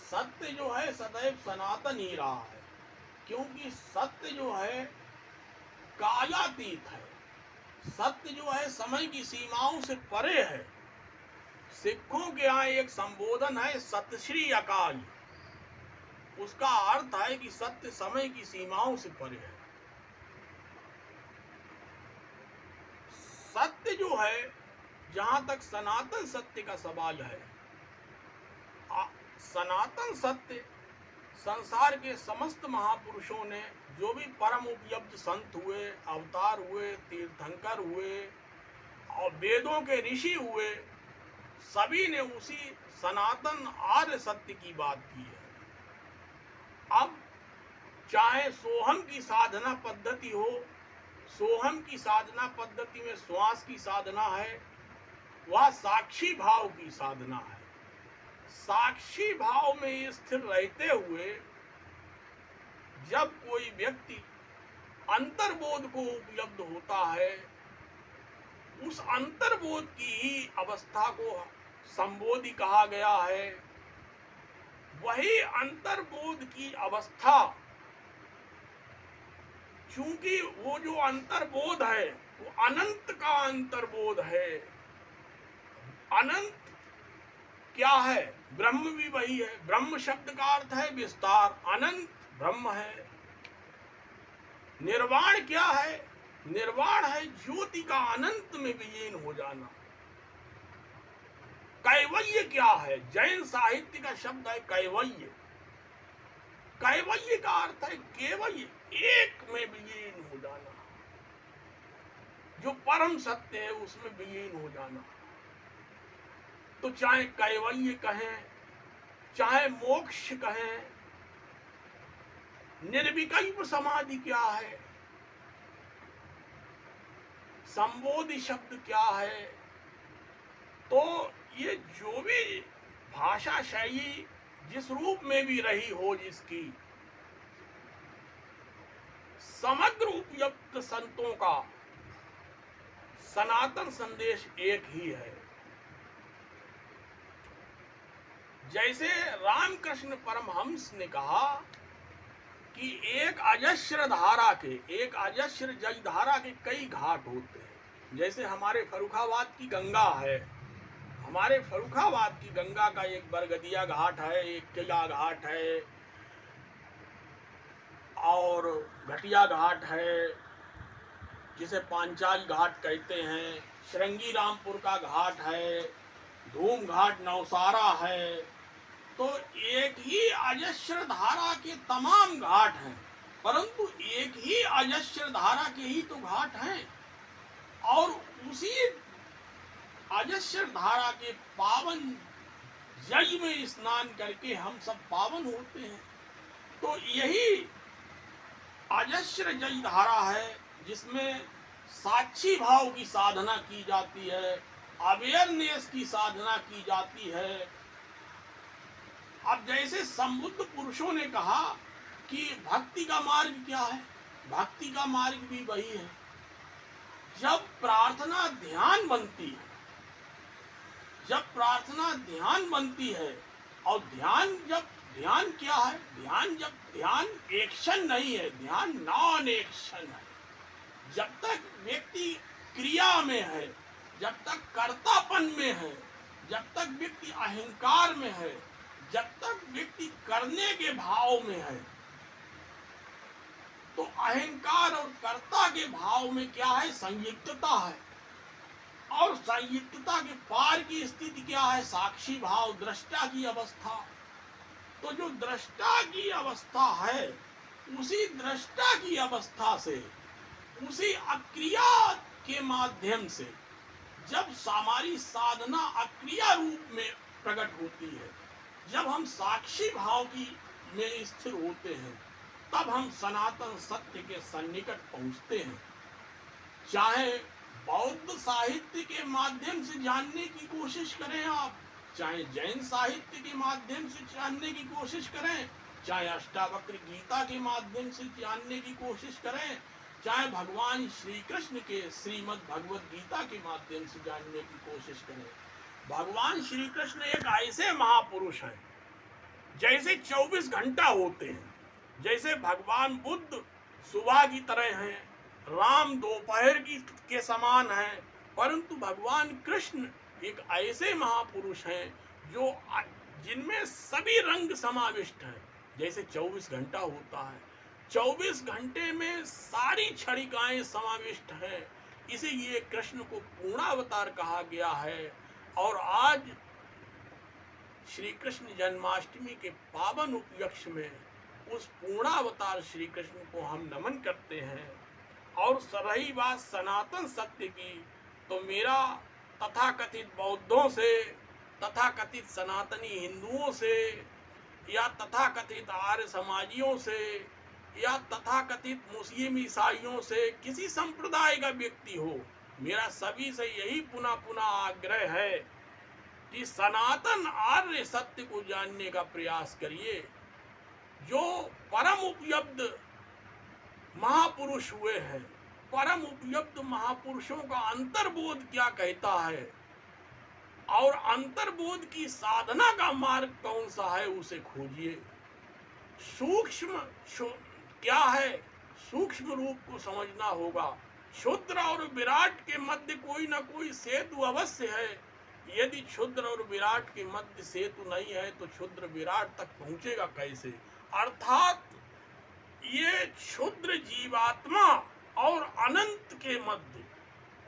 सत्य जो है सदैव सनातन ही रहा है, क्योंकि सत्य जो है कालातीत है। सत्य जो है समय की सीमाओं से परे है। सिखों के यहाँ एक संबोधन है सत श्री अकाल। उसका अर्थ है कि सत्य समय की सीमाओं से परे है। सत्य जो है, जहां तक सनातन सत्य का सवाल है, सनातन सत्य संसार के समस्त महापुरुषों ने, जो भी परम उपलब्ध संत हुए, अवतार हुए, तीर्थंकर हुए और वेदों के ऋषि हुए, सभी ने उसी सनातन आर्य सत्य की बात की है। अब चाहे सोहम की साधना पद्धति हो, सोहम की साधना पद्धति में श्वास की साधना है, वह साक्षी भाव की साधना है। साक्षी भाव में स्थिर रहते हुए जब कोई व्यक्ति अंतर्बोध को उपलब्ध होता है, उस अंतर्बोध की ही अवस्था को संबोधि कहा गया है। वही अंतर्बोध की अवस्था, चूंकि वो जो अंतर्बोध है वो अनंत का अंतर्बोध है। अनंत क्या है? ब्रह्म भी वही है। ब्रह्म शब्द का अर्थ है विस्तार। अनंत ब्रह्म है। निर्वाण क्या है? निर्वाण है ज्योति का अनंत में विलीन हो जाना। कैवल्य क्या है? जैन साहित्य का शब्द है कैवल्य। कैवल्य का अर्थ है केवल एक में विलीन हो जाना, जो परम सत्य है उसमें विलीन हो जाना। तो चाहे कैवल्य कहें, चाहे मोक्ष कहें, निर्विकल्प समाधि क्या है, संबोधि शब्द क्या है, तो ये जो भी भाषा शैली जिस रूप में भी रही हो, जिसकी समग्र उपयुक्त संतों का सनातन संदेश एक ही है। जैसे रामकृष्ण परमहंस ने कहा कि एक अजस्र धारा के, एक अजस्र जल धारा के कई घाट होते हैं। जैसे हमारे फर्रुखाबाद की गंगा है, हमारे फर्रुखाबाद की गंगा का एक बरगदिया घाट है, एक किला घाट है और घटिया घाट है, जिसे पांचाल घाट कहते हैं। श्रृंगी रामपुर का घाट है, धूम घाट नौसारा है। तो एक ही अजस्र धारा के तमाम घाट हैं, परंतु एक ही अजस्र धारा के ही तो घाट हैं। और उसी अजस्र धारा के पावन जल में स्नान करके हम सब पावन होते हैं। तो यही अजस्र जल धारा है जिसमें साक्षी भाव की साधना की जाती है, अवेयरनेस की साधना की जाती है। अब जैसे संबुद्ध पुरुषों ने कहा कि भक्ति का मार्ग क्या है, भक्ति का मार्ग भी वही है। जब प्रार्थना ध्यान बनती है, जब प्रार्थना ध्यान बनती है, और ध्यान जब, ध्यान क्या है? ध्यान जब, ध्यान एक्शन नहीं है, ध्यान नॉन एक्शन है। जब तक व्यक्ति क्रिया में है, जब तक कर्तापन में है, जब तक व्यक्ति अहंकार में है, जब तक व्यक्ति करने के भाव में है, तो अहंकार और कर्ता के भाव में क्या है? संयुक्तता है। और संयुक्तता के पार की स्थिति क्या है? साक्षी भाव, दृष्टा की अवस्था। तो जो दृष्टा की अवस्था है, उसी दृष्टा की अवस्था से, उसी अक्रिया के माध्यम से जब हमारी साधना अक्रिया रूप में प्रकट होती है, जब हम साक्षी भाव की में स्थिर होते हैं, तब हम सनातन सत्य के सन्निकट पहुंचते हैं। चाहे बौद्ध साहित्य के माध्यम से जानने की कोशिश करें आप, चाहे जैन साहित्य के माध्यम से जानने की कोशिश करें, चाहे अष्टावक्र गीता के माध्यम से जानने की कोशिश करें, चाहे भगवान श्री कृष्ण के श्रीमद् भगवद गीता के माध्यम से जानने की कोशिश करें। भगवान श्री कृष्ण एक ऐसे महापुरुष हैं जैसे 24 घंटा होते हैं, जैसे भगवान बुद्ध सुबह की तरह हैं, राम दोपहर की के समान हैं, परंतु भगवान कृष्ण एक ऐसे महापुरुष हैं जो जिनमें सभी रंग समाविष्ट हैं। जैसे 24 घंटा होता है, 24 घंटे में सारी क्षणिकाएं समाविष्ट हैं, इसीलिए कृष्ण को पूर्णावतार कहा गया है। और आज श्री कृष्ण जन्माष्टमी के पावन उपलक्ष्य में उस पूर्णावतार श्री कृष्ण को हम नमन करते हैं। और रही बात सनातन सत्य की, तो मेरा तथाकथित बौद्धों से, तथाकथित सनातनी हिंदुओं से, या तथाकथित आर्य समाजियों से, या तथाकथित मुस्लिम ईसाइयों से, किसी संप्रदाय का व्यक्ति हो, मेरा सभी से यही पुनः पुनः आग्रह है कि सनातन आर्य सत्य को जानने का प्रयास करिए। जो परम उपलब्ध महापुरुष हुए हैं, परम उपलब्ध महापुरुषों का अंतर्बोध क्या कहता है और अंतर्बोध की साधना का मार्ग कौन सा है, उसे खोजिए। सूक्ष्म क्या है, सूक्ष्म रूप को समझना होगा। क्षुद्र और विराट के मध्य कोई ना कोई सेतु अवश्य है। यदि क्षुद्र और विराट के मध्य सेतु नहीं है तो क्षुद्र विराट तक पहुंचेगा कैसे? अर्थात ये क्षुद्र जीवात्मा और अनंत के मध्य,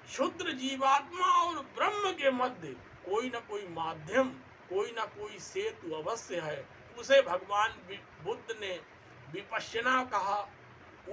क्षुद्र जीवात्मा और ब्रह्म के मध्य कोई ना कोई माध्यम, कोई ना कोई सेतु अवश्य है। उसे भगवान बुद्ध ने विपश्यना कहा,